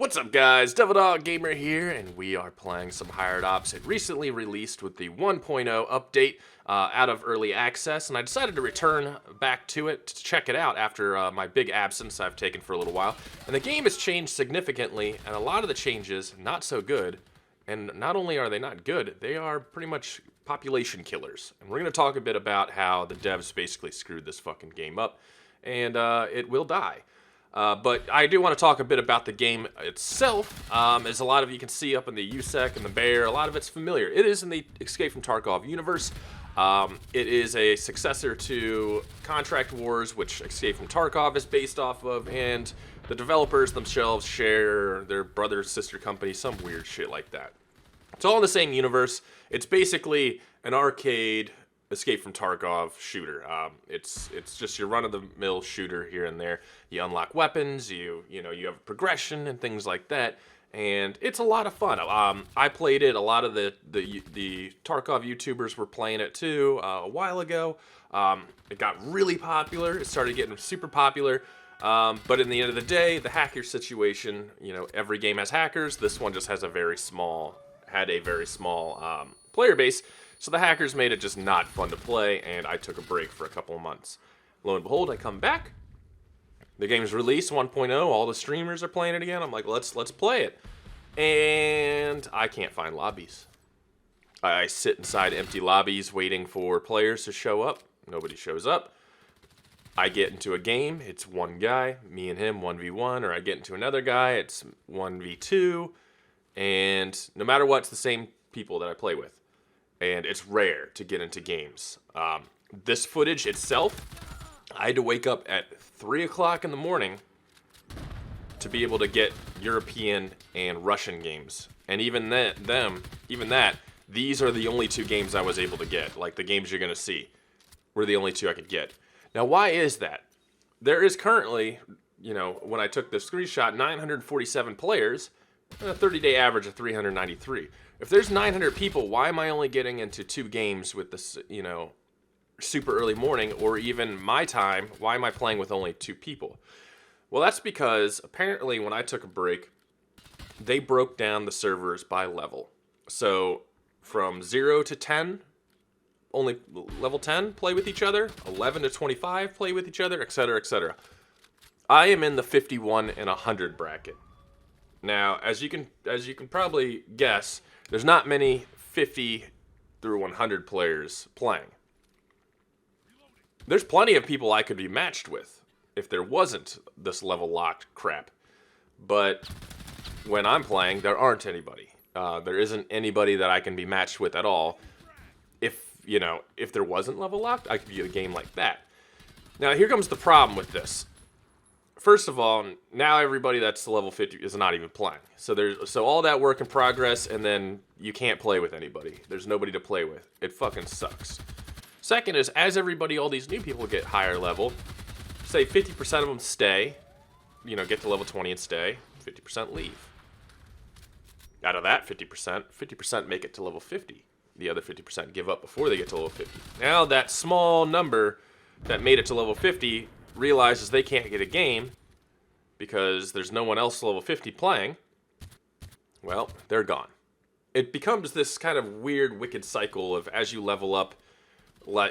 What's up guys, TheDevildogGamer here, and we are playing some Hired Ops. It recently released with the 1.0 update out of early access, and I decided to return back to it to check it out after my big absence I've taken for a little while. And the game has changed significantly, and a lot of the changes, not so good. And not only are they not good, they are pretty much population killers. And we're going to talk a bit about how the devs basically screwed this fucking game up, and it will die. But I do want to talk a bit about the game itself, as a lot of you can see up in the USEC and the Bear, a lot of it's familiar. It is in the Escape from Tarkov universe. It is a successor to Contract Wars, which Escape from Tarkov is based off of, and the developers themselves share their brother-sister company, some weird shit like that. It's all in the same universe. It's basically an arcade Escape from Tarkov shooter. It's just your run-of-the-mill shooter here and there. You unlock weapons, you have progression and things like that, and it's a lot of fun. I played it. A lot of the Tarkov YouTubers were playing it too a while ago. It got really popular. It started getting super popular. But in the end of the day, the hacker situation, every game has hackers. This one just has a very small player base. So the hackers made it just not fun to play, and I took a break for a couple of months. Lo and behold, I come back. The game's released 1.0. All the streamers are playing it again. I'm like, let's play it. And I can't find lobbies. I sit inside empty lobbies waiting for players to show up. Nobody shows up. I get into a game. It's one guy, me and him, 1v1. Or I get into another guy. It's 1v2. And no matter what, it's the same people that I play with. And it's rare to get into games. This footage itself, I had to wake up at 3 o'clock in the morning to be able to get European and Russian games. And even that, these are the only two games I was able to get. Like the games you're gonna see were the only two I could get. Now, why is that? There is currently, when I took the screenshot, 947 players, and a 30-day average of 393. If there's 900 people, why am I only getting into 2 games with this, super early morning, or even my time? Why am I playing with only 2 people? Well, that's because apparently when I took a break, they broke down the servers by level. So from 0 to 10, only level 10 play with each other, 11 to 25 play with each other, etc., etc. I am in the 51 and 100 bracket. Now, as you can probably guess, there's not many 50 through 100 players playing. There's plenty of people I could be matched with if there wasn't this level locked crap. But when I'm playing, there aren't anybody. There isn't anybody that I can be matched with at all. If there wasn't level locked, I could view a game like that. Now, here comes the problem with this. First of all, now everybody that's level 50 is not even playing. So all that work in progress, and then you can't play with anybody. There's nobody to play with. It fucking sucks. Second is, as all these new people get higher level, say 50% of them stay, get to level 20 and stay, 50% leave. Out of that 50% make it to level 50. The other 50% give up before they get to level 50. Now that small number that made it to level 50 realizes they can't get a game because there's no one else level 50 playing. Well, they're gone. It becomes this kind of weird, wicked cycle of as you level up,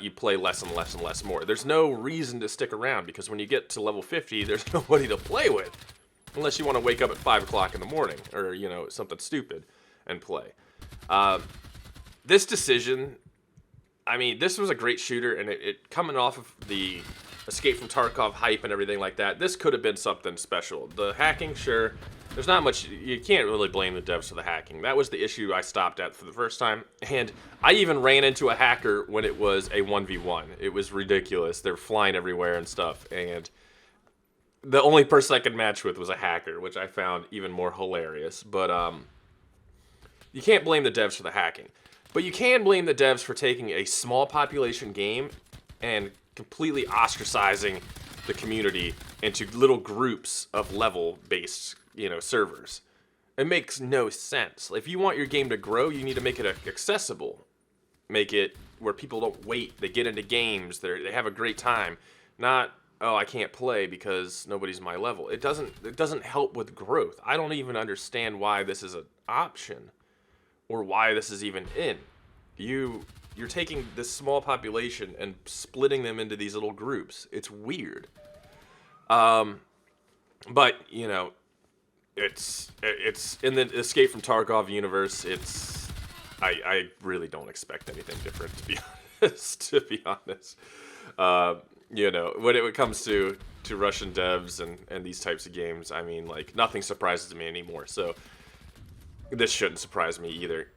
you play less and less and less more. There's no reason to stick around because when you get to level 50, there's nobody to play with. Unless you want to wake up at 5 o'clock in the morning or, something stupid and play. This decision, this was a great shooter, and it coming off of the Escape from Tarkov hype and everything like that, this could have been something special. The hacking, sure, there's not much, you can't really blame the devs for the hacking. That was the issue I stopped at for the first time, and I even ran into a hacker when it was a 1v1. It was ridiculous. They're flying everywhere and stuff, and the only person I could match with was a hacker, which I found even more hilarious. But you can't blame the devs for the hacking. But you can blame the devs for taking a small population game and completely ostracizing the community into little groups of level-based, servers. It makes no sense. If you want your game to grow, you need to make it accessible. Make it where people don't wait. They get into games. They have a great time. Not oh, I can't play because nobody's my level. It doesn't help with growth. I don't even understand why this is an option or why this is even in. You're taking this small population and splitting them into these little groups. It's weird. But, you know, it's in the Escape from Tarkov universe. I really don't expect anything different, to be honest. To be honest, you know, when it comes to Russian devs and these types of games, I mean, like, nothing surprises me anymore. So this shouldn't surprise me either.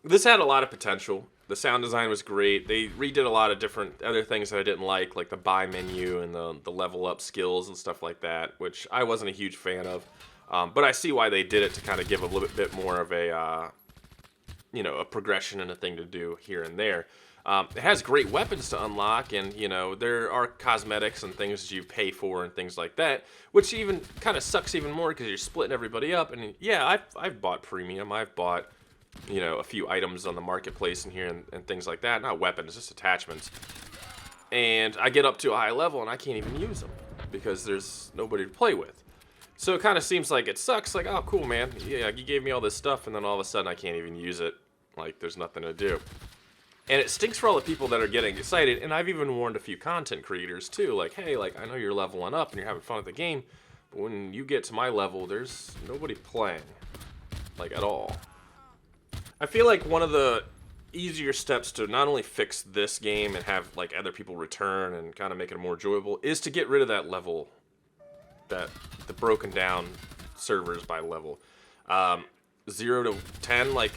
This had a lot of potential. The sound design was great. They redid a lot of different other things that I didn't like the buy menu and the level up skills and stuff like that, which I wasn't a huge fan of. But I see why they did it, to kind of give a little bit more of a, you know, a progression and a thing to do here and there. It has great weapons to unlock, and, you know, there are cosmetics and things you pay for and things like that, which even kind of sucks even more because you're splitting everybody up. And yeah, I've bought premium. I've bought, you know, a few items on the marketplace in here and things like that. Not weapons, just attachments. And I get up to a high level and I can't even use them because there's nobody to play with. So it kind of seems like it sucks. Like, oh, cool, man. Yeah, you gave me all this stuff, and then all of a sudden I can't even use it. Like, there's nothing to do. And it stinks for all the people that are getting excited. And I've even warned a few content creators too. Like, hey, like, I know you're leveling up and you're having fun with the game, but when you get to my level, there's nobody playing. Like, at all. I feel like one of the easier steps to not only fix this game and have, like, other people return and kind of make it more enjoyable is to get rid of that level, the broken down servers by level. 0 to 10, like,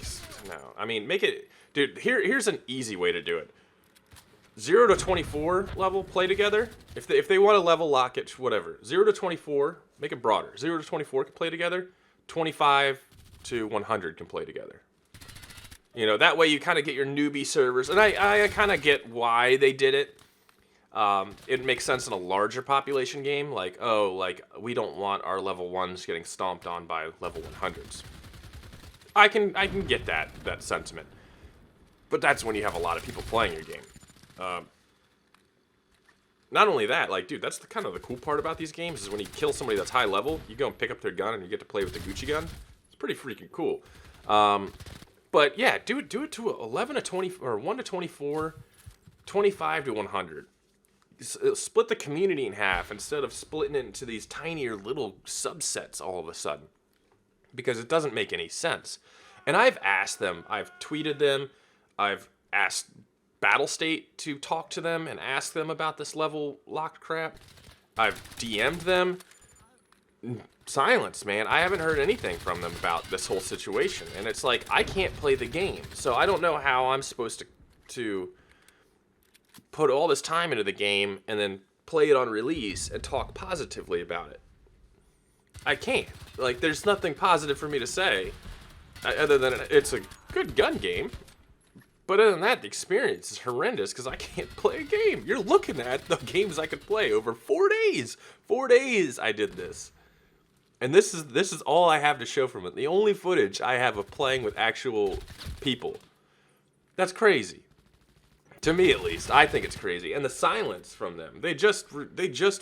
no. I mean, make it, dude, here's an easy way to do it. 0 to 24 level, play together. If they want to level lock it, whatever. 0 to 24, make it broader. 0 to 24 can play together. 25 to 100 can play together. You know, that way you kind of get your newbie servers. And I kind of get why they did it. It makes sense in a larger population game. Like, oh, like, we don't want our level 1s getting stomped on by level 100s. I can get that sentiment. But that's when you have a lot of people playing your game. Not only that, like, dude, that's kind of the cool part about these games is when you kill somebody that's high level, you go and pick up their gun and you get to play with the Gucci gun. It's pretty freaking cool. But yeah, do it to 11 to 20 or 1 to 24, 25 to 100. Split the community in half instead of splitting it into these tinier little subsets all of a sudden, because it doesn't make any sense. And I've asked them, I've tweeted them, I've asked Battlestate to talk to them and ask them about this level locked crap. I've DM'd them. Silence, man. I haven't heard anything from them about this whole situation. And it's like, I can't play the game. So I don't know how I'm supposed to put all this time into the game and then play it on release and talk positively about it. I can't. Like, there's nothing positive for me to say other than it's a good gun game. But other than that, the experience is horrendous because I can't play a game. You're looking at the games I could play over 4 days. 4 days I did this. And this is all I have to show from it. The only footage I have of playing with actual people. That's crazy. To me, at least. I think it's crazy. And the silence from them. They just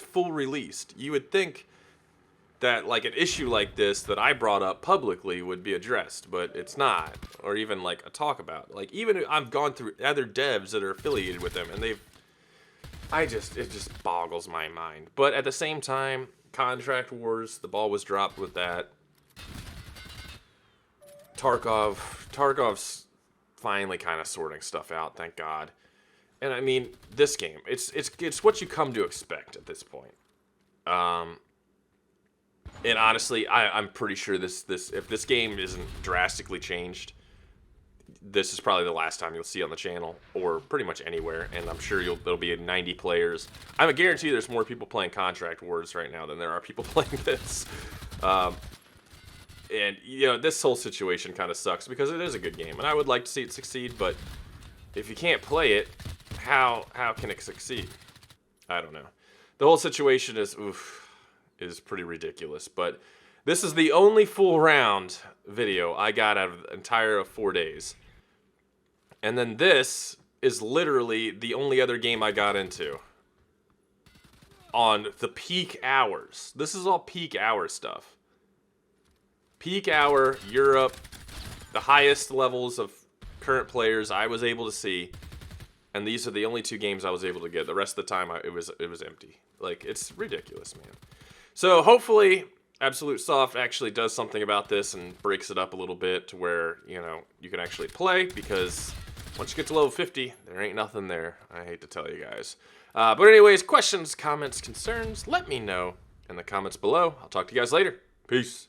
full released. You would think that, like, an issue like this that I brought up publicly would be addressed, but it's not. Or even, like, a talk about. Like, even I've gone through other devs that are affiliated with them, and it just boggles my mind. But at the same time, Contract Wars, the ball was dropped with that. Tarkov's finally kind of sorting stuff out, thank God. And I mean, this game, it's what you come to expect at this point. And honestly, I'm pretty sure this if this game isn't drastically changed, this is probably the last time you'll see on the channel or pretty much anywhere. And I'm sure there'll be 90 players. I'm a guarantee there's more people playing Contract Wars right now than there are people playing this. And you know, this whole situation kind of sucks because it is a good game, and I would like to see it succeed. But if you can't play it, how can it succeed? I don't know. The whole situation is pretty ridiculous. But this is the only full round video I got out of the entire 4 days. And then this is literally the only other game I got into. on the peak hours. This is all peak hour stuff. Peak hour, Europe, the highest levels of current players I was able to see. And these are the only 2 games I was able to get. The rest of the time, it was empty. Like, it's ridiculous, man. So, hopefully, Absolute Soft actually does something about this and breaks it up a little bit to where, you know, you can actually play. Because once you get to level 50, there ain't nothing there. I hate to tell you guys. But anyways, questions, comments, concerns, let me know in the comments below. I'll talk to you guys later. Peace.